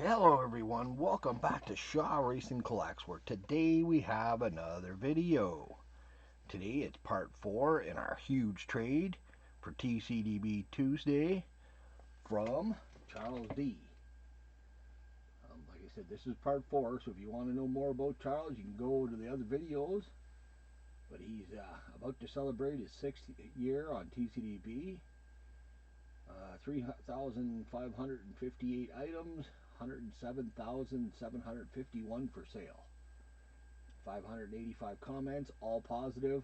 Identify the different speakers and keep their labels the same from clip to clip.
Speaker 1: Hello everyone, welcome back to Shaw Racing Collects, where today we have another video. Today it's part 4 in our huge trade for TCDB Tuesday from CharlesD. Like I said, this is part 4, so if you want to know more about Charles, you can go to the other videos. But he's about to celebrate his 6th year on TCDB. 3,558 items, 107,751 for sale. 585 comments, all positive.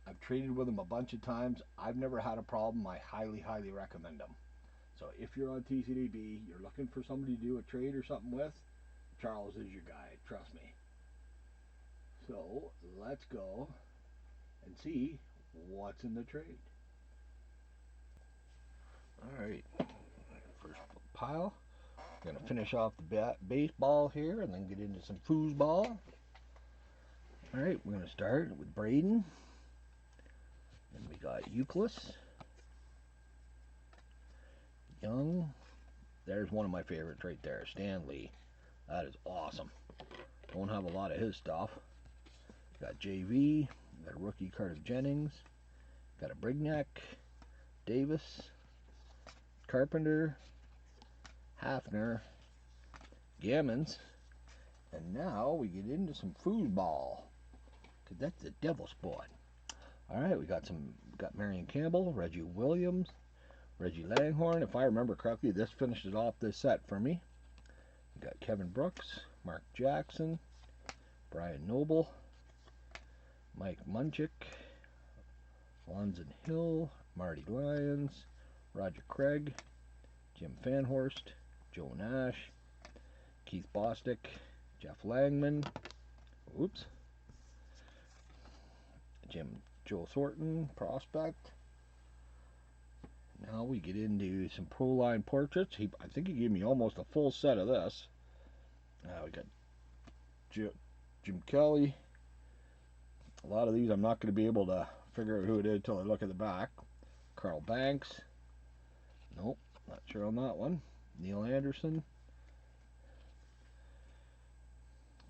Speaker 1: I've traded with him a bunch of times. I've never had a problem. I highly recommend him. So if you're on TCDB, you're looking for somebody to do a trade or something with, Charles is your guy. Trust me. So let's go and see what's in the trade. Alright, first pile. I'm going to finish off the baseball here and then get into some foosball. Alright, we're going to start with Braden. Then we got Euclid. Young. There's one of my favorites right there, Stanley. That is awesome. Don't have a lot of his stuff. Got JV. Got a rookie card of Jennings. Got a Brignac. Davis. Carpenter. Hafner. Gammons. And now we get into some foosball, because that's the devil spot. Alright, we got Marion Campbell, Reggie Williams, Reggie Langhorne. If I remember correctly, this finishes off this set for me. We got Kevin Brooks, Mark Jackson, Brian Noble, Mike Munchik, Lonson Hill, Marty Lyons, Roger Craig, Jim Fanhorst, Joe Nash, Keith Bostick, Jeff Langman, Joe Thornton, prospect. Now we get into some Pro Line portraits. I think he gave me almost a full set of this. We got Jim Kelly. A lot of these I'm not going to be able to figure out who it is until I look at the back. Carl Banks. Nope, not sure on that one. Neil Anderson.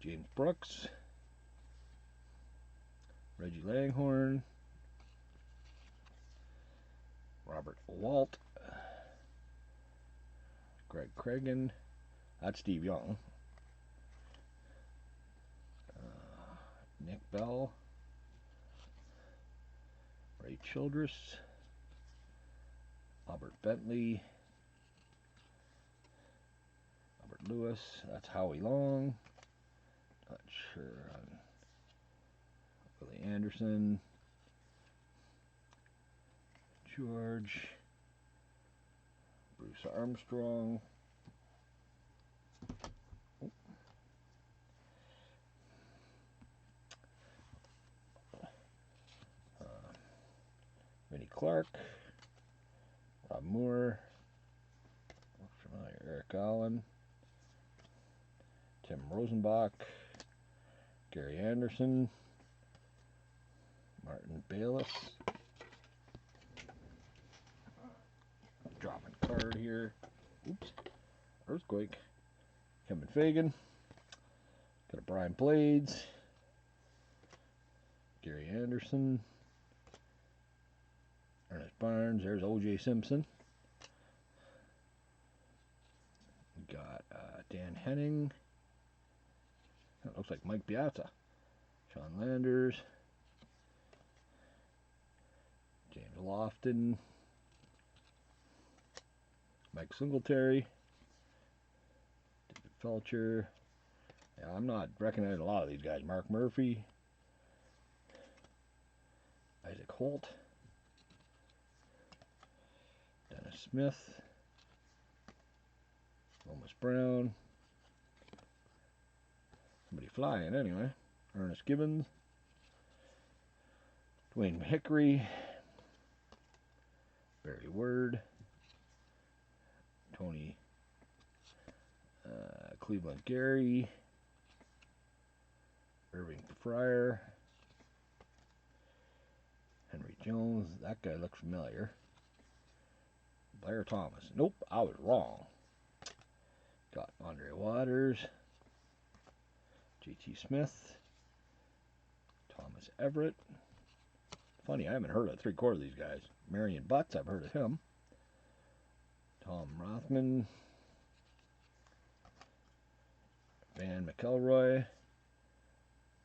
Speaker 1: James Brooks. Reggie Langhorne. Robert Walt. Greg Cragen. That's Steve Young. Nick Bell. Ray Childress. Albert Bentley. Albert Lewis. That's Howie Long. Not sure on Willie Anderson. George. Bruce Armstrong. Vinnie Clark. Rob Moore. Familiar. Eric Allen. Tim Rosenbach. Gary Anderson. Martin Bayless. Dropping card here. Oops. Earthquake. Kevin Fagan. Got a Brian Blades. Gary Anderson. Ernest Barnes. There's O.J. Simpson. We got Dan Henning. That looks like Mike Piazza. Sean Landers. James Lofton. Mike Singletary. David Felcher. Yeah, I'm not recognizing a lot of these guys. Mark Murphy. Isaac Holt. Dennis Smith. Lomas Brown. Somebody flying anyway. Ernest Gibbons. Dwayne Hickory. Barry Word. Tony Cleveland Gary. Irving Fryer. Henry Jones. That guy looks familiar. Blair Thomas. Nope, I was wrong. Got Andre Wise. Butters, J.T. Smith, Thomas Everett. Funny, I haven't heard of 3/4 of these guys. Marion Butts, I've heard of him. Tom Rothman, Van McElroy,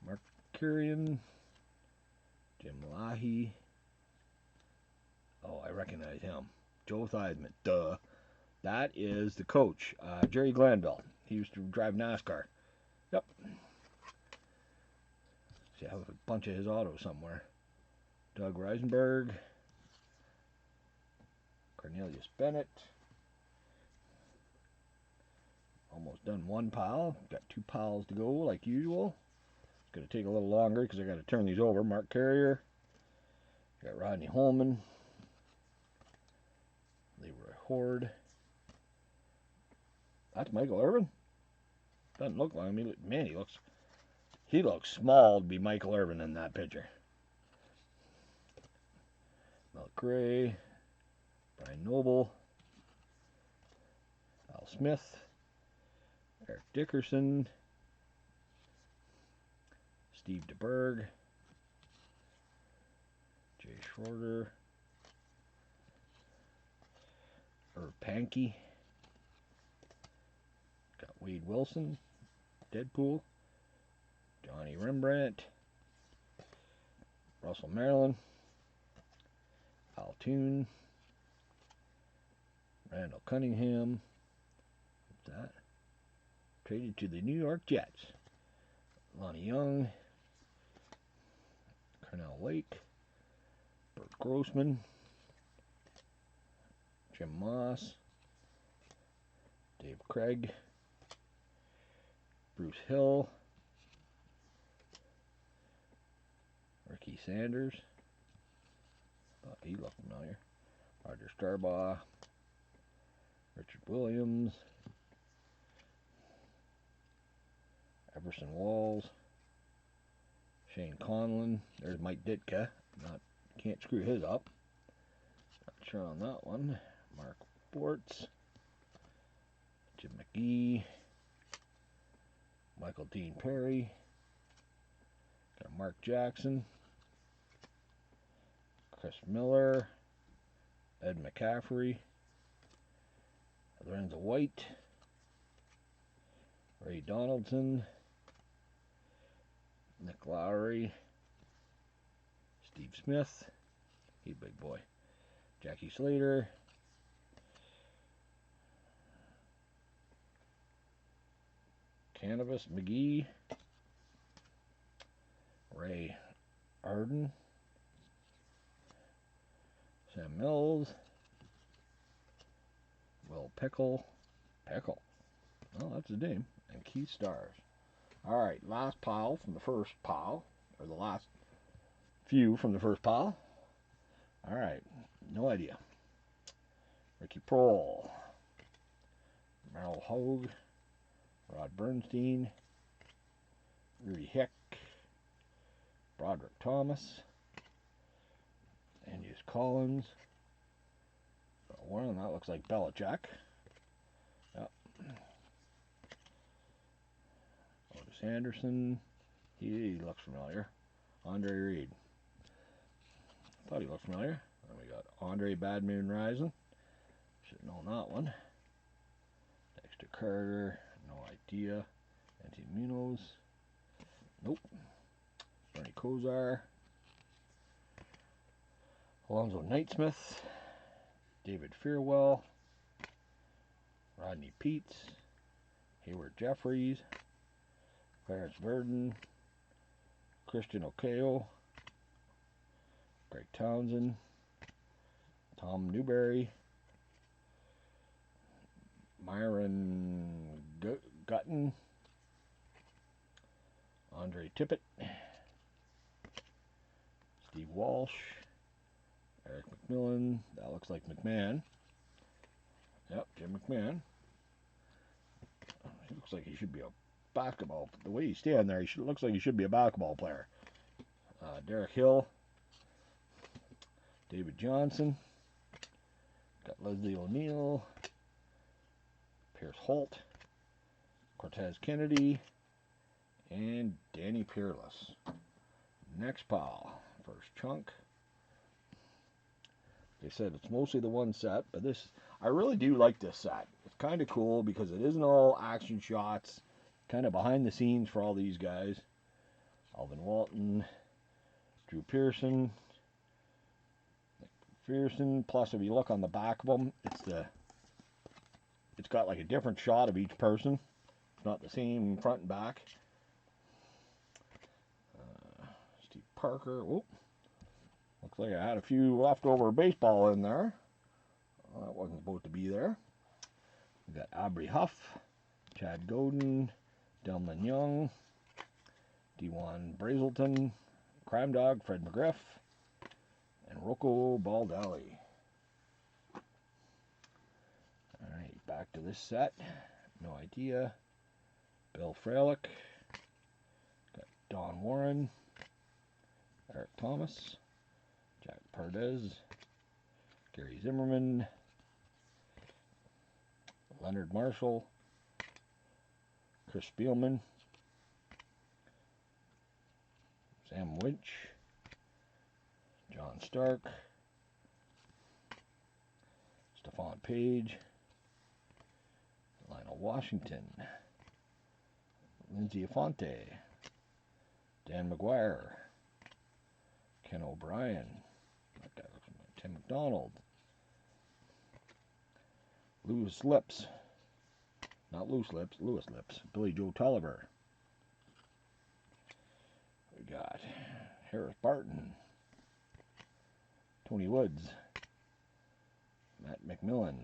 Speaker 1: Mark Curian, Jim Lahey. Oh, I recognize him. Joe Theismann, duh. That is the coach, Jerry Glanville. He used to drive NASCAR. Yep. See, I have a bunch of his autos somewhere. Doug Reisenberg, Cornelius Bennett. Almost done one pile. Got 2 piles to go, like usual. It's going to take a little longer because I got to turn these over. Mark Carrier. Got Rodney Holman. Leroy Horde. That's Michael Irvin. Doesn't look like him. Man, he looks small to be Michael Irvin in that picture. Mel Gray. Brian Noble. Al Smith. Eric Dickerson. Steve DeBerg. Jay Schroeder. Herb Pankey. Got Wade Wilson. Deadpool. Johnny Rembrandt. Russell Maryland. Al Toon. Randall Cunningham. What's that? Traded to the New York Jets. Lonnie Young. Cornell Lake. Bert Grossman. Jim Moss. Dave Craig. Bruce Hill. Ricky Sanders. Thought he looked familiar. Roger Starbaugh. Richard Williams. Everson Walls. Shane Conlon. There's Mike Ditka. Can't screw his up. Not sure on that one. Mark Bortz. Jim McGee. Michael Dean Perry. Got Mark Jackson. Chris Miller. Ed McCaffrey. Lorenzo White. Ray Donaldson. Nick Lowry. Steve Smith. He's a big boy. Jackie Slater. Canvas McGee. Ray Arden. Sam Mills. Will Pickle. Oh, that's his name. And Keith Stars. Alright, last pile from the first pile. Or the last few from the first pile. Alright, no idea. Ricky Prohl. Merrill Hogue. Rod Bernstein. Rudy Heck. Broderick Thomas. Angus Collins. One that looks like Belichick. Yep. Otis Anderson. He looks familiar. Andre Reed. Thought he looked familiar. Then we got Andre Bad Moon Rising. Should have known that one. Dexter Carter. No idea. Antti Munoz. Nope. Bernie Kosar. Alonzo Knightsmith. David Fearwell. Rodney Peets. Hayward Jeffries. Clarence Verdon. Christian Okeo. Greg Townsend. Tom Newberry. Myron Gutton. Andre Tippett. Steve Walsh. Eric McMillan. That looks like McMahon. Yep, Jim McMahon. He looks like he should be a basketball. The way he's standing there, looks like he should be a basketball player. Derek Hill. David Johnson. Got Leslie O'Neal. Pierce Holt. Cortez Kennedy, and Danny Peerless. Next pile, first chunk. They said it's mostly the one set, but this, I really do like this set. It's kind of cool because it isn't all action shots, kind of behind the scenes for all these guys. Alvin Walton, Drew Pearson, plus if you look on the back of them, it's got like a different shot of each person. It's not the same front and back. Steve Parker. Whoop. Looks like I had a few leftover baseball in there. Well, that wasn't supposed to be there. We got Aubrey Huff, Chad Godin, Delman Young, Dewan Brazelton, Crime Dog, Fred McGriff, and Rocco Baldelli. Alright, back to this set. No idea. Bill Fralick. Got Don Warren, Eric Thomas, Jack Pardez, Gary Zimmerman, Leonard Marshall, Chris Spielman, Sam Winch, John Stark, Stephon Page, Lionel Washington, Lindsay Afonte, Dan McGuire, Ken O'Brien, that guy looks like Tim McDonald, Lewis Lips, Billy Joe Tolliver. We got Harris Barton, Tony Woods, Matt McMillan,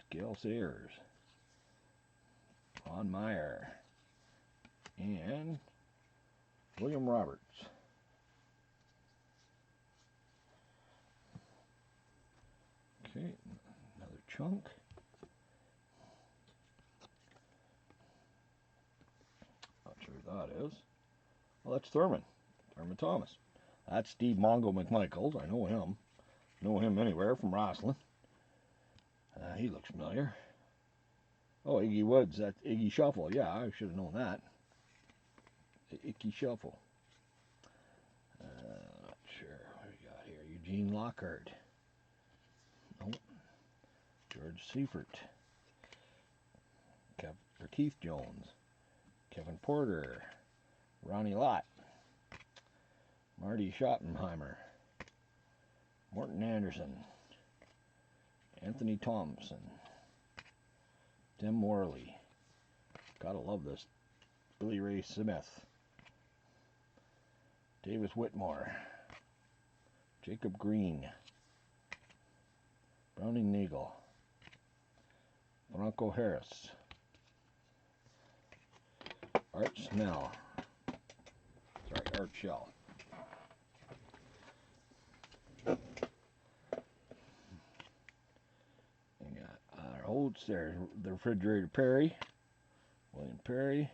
Speaker 1: Gail Sayers, Ron Meyer, and William Roberts. Okay, another chunk. Not sure who that is. Well, that's Thurman Thomas. That's Steve Mongo McMichaels. I know him. Know him anywhere from wrestling. He looks familiar. Oh, Iggy Woods. That's Iggy Shuffle. Yeah, I should have known that. Iggy Shuffle. Not sure what we got here. Eugene Lockhart. Nope. George Seifert. Keith Jones. Kevin Porter. Ronnie Lott. Marty Schottenheimer. Morton Anderson. Anthony Thompson. Tim Worley. Gotta love this. Billy Ray Smith. Davis Whitmore. Jacob Green. Browning Nagel. Bronco Harris. Art Snell. Sorry, Art Shell. We got Holtz there. The Refrigerator Perry. William Perry.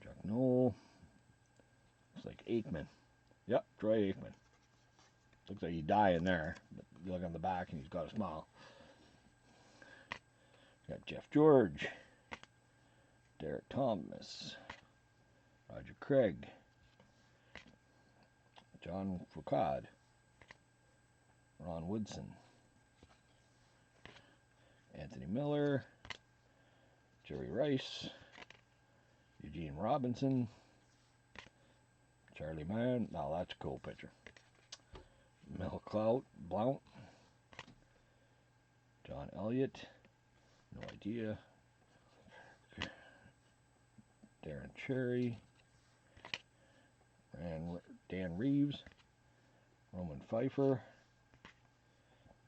Speaker 1: Chuck Knoll. Looks like Aikman. Yep, Troy Aikman. Looks like he's dying there. But you look on the back and he's got a smile. Got Jeff George. Derek Thomas. Roger Craig. John Foucault. Ron Woodson. Anthony Miller. Jerry Rice. Eugene Robinson. Charlie Mann. Now that's a cool picture. Mel Blount. John Elliott. No idea. Darren Cherry. Dan Reeves. Roman Pfeiffer.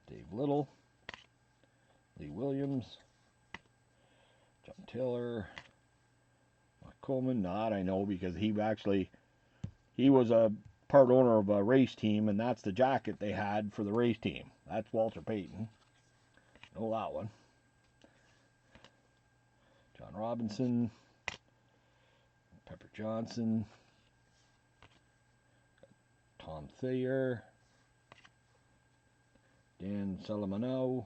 Speaker 1: Dave Little. Lee Williams. John Taylor. Mark Coleman. Not I know because he was a part owner of a race team, and that's the jacket they had for the race team. That's Walter Payton. Know that one. John Robinson. Pepper Johnson. Tom Thayer. Dan Salamano.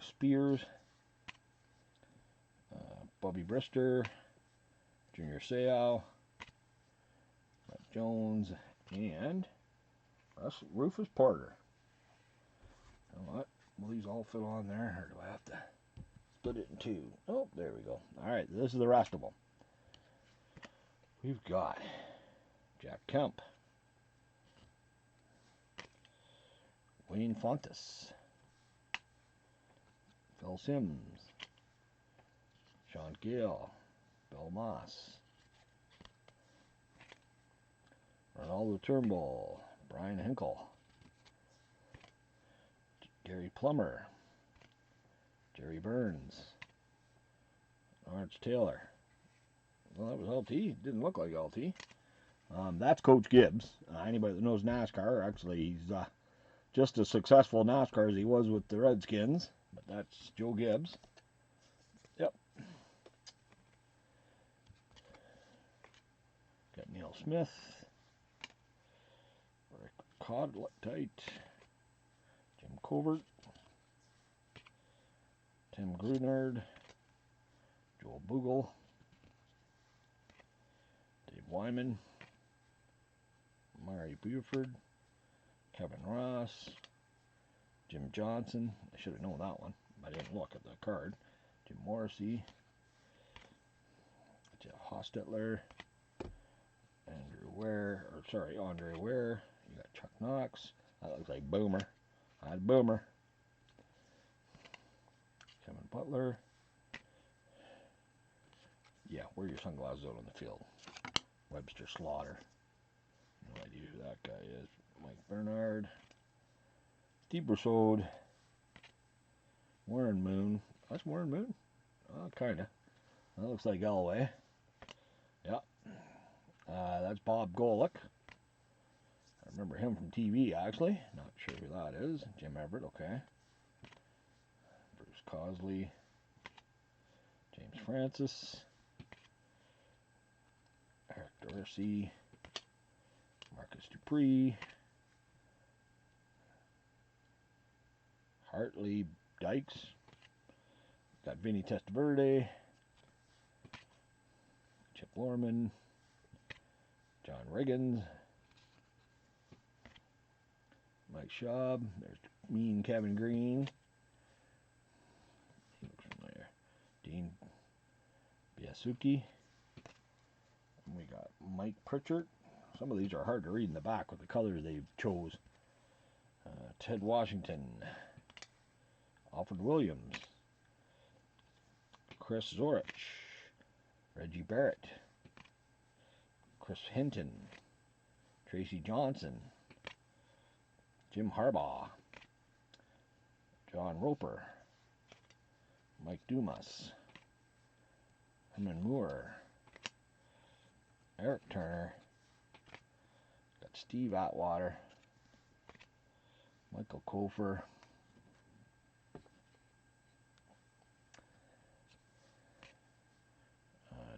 Speaker 1: Spears, Bobby Brister, Junior Seau, Jones, and Rufus Porter. You know what? Will these all fit on there, or do I have to split it in two? Oh, there we go. All right, this is the rest of them. We've got Jack Kemp, Wayne Fontes, Phil Simms, Sean Gill, Bill Moss, Ronaldo Turnbull, Brian Hinkle, Gary Plummer, Jerry Burns, Lawrence Taylor. Well, that was LT. Didn't look like LT. That's Coach Gibbs. Anybody that knows NASCAR, actually, he's just as successful in NASCAR as he was with the Redskins. But that's Joe Gibbs. Yep. Got Neil Smith, Rick Codlett, Jim Covert, Tim Grunard, Joel Bogle, Dave Wyman, Murray Buford, Kevin Ross, Jim Johnson. I should have known that one. I didn't look at the card. Jim Morrissey, Jeff Hostetler, Andre Ware. You got Chuck Knox. That looks like Boomer. I had Boomer. Kevin Butler. Yeah, wear your sunglasses out on the field. Webster Slaughter. No idea who that guy is. Mike Bernard. Steve Brossard. Warren Moon. That's Warren Moon? Oh, kinda. That looks like Elway. Yep. That's Bob Golick. I remember him from TV, actually. Not sure who that is. Jim Everett, okay. Bruce Cosley. James Francis. Eric Dorsey. Marcus Dupree. Hartley Dykes. Got Vinny Testaverde. Chip Lorman. John Riggins. Mike Schaub. There's Mean Kevin Green. He looks familiar. Dean Biasuki. And we got Mike Pritchard. Some of these are hard to read in the back with the colors they chose. Ted Washington. Alfred Williams. Chris Zorich. Reggie Barrett. Chris Hinton. Tracy Johnson. Jim Harbaugh. John Roper. Mike Dumas. Herman Moore. Eric Turner. Got Steve Atwater. Michael Kofer.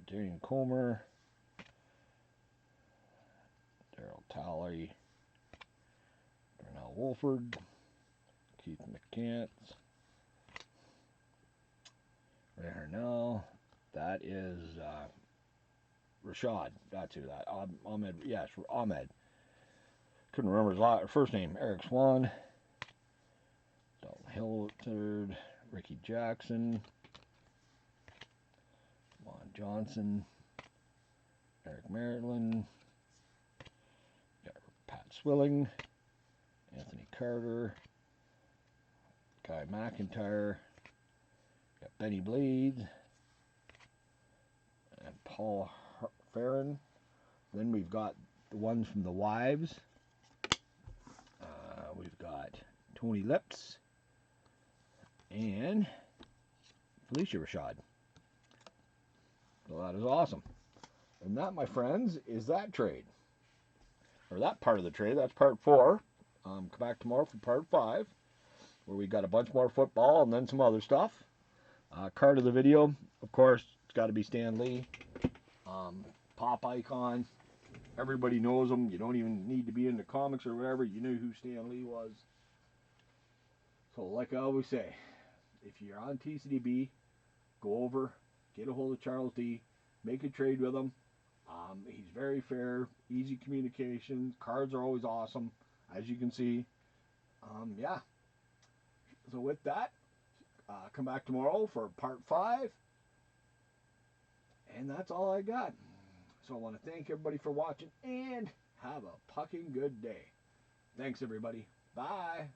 Speaker 1: Darian Comer. Daryl Talley. Darnell Wolford. Keith McCants. Ray Harnell. That is Rashad. That's who that. Ahmed. Yes, Ahmed. Couldn't remember his first name. Eric Swan. Dalton Hill third. Ricky Jackson. Lon Johnson. Eric Maryland. Got Pat Swilling. Anthony Carter. Guy McIntyre. Got Benny Blades. And Paul Farron. Then we've got the ones from the wives. We've got Tony Lips and Felicia Rashad. So that is awesome. And that, my friends, is that trade. Or that part of the trade. That's part 4. Come back tomorrow for part 5, where we got a bunch more football and then some other stuff. Card of the video, of course, it's got to be Stan Lee. Pop icon. Everybody knows him. You don't even need to be into comics or whatever. You knew who Stan Lee was. So like I always say, if you're on TCDB, go over, get a hold of Charles D, make a trade with him. He's very fair, easy communication. Cards are always awesome, as you can see. Yeah. So with that, come back tomorrow for part 5. And that's all I got. So I want to thank everybody for watching and have a fucking good day. Thanks, everybody. Bye.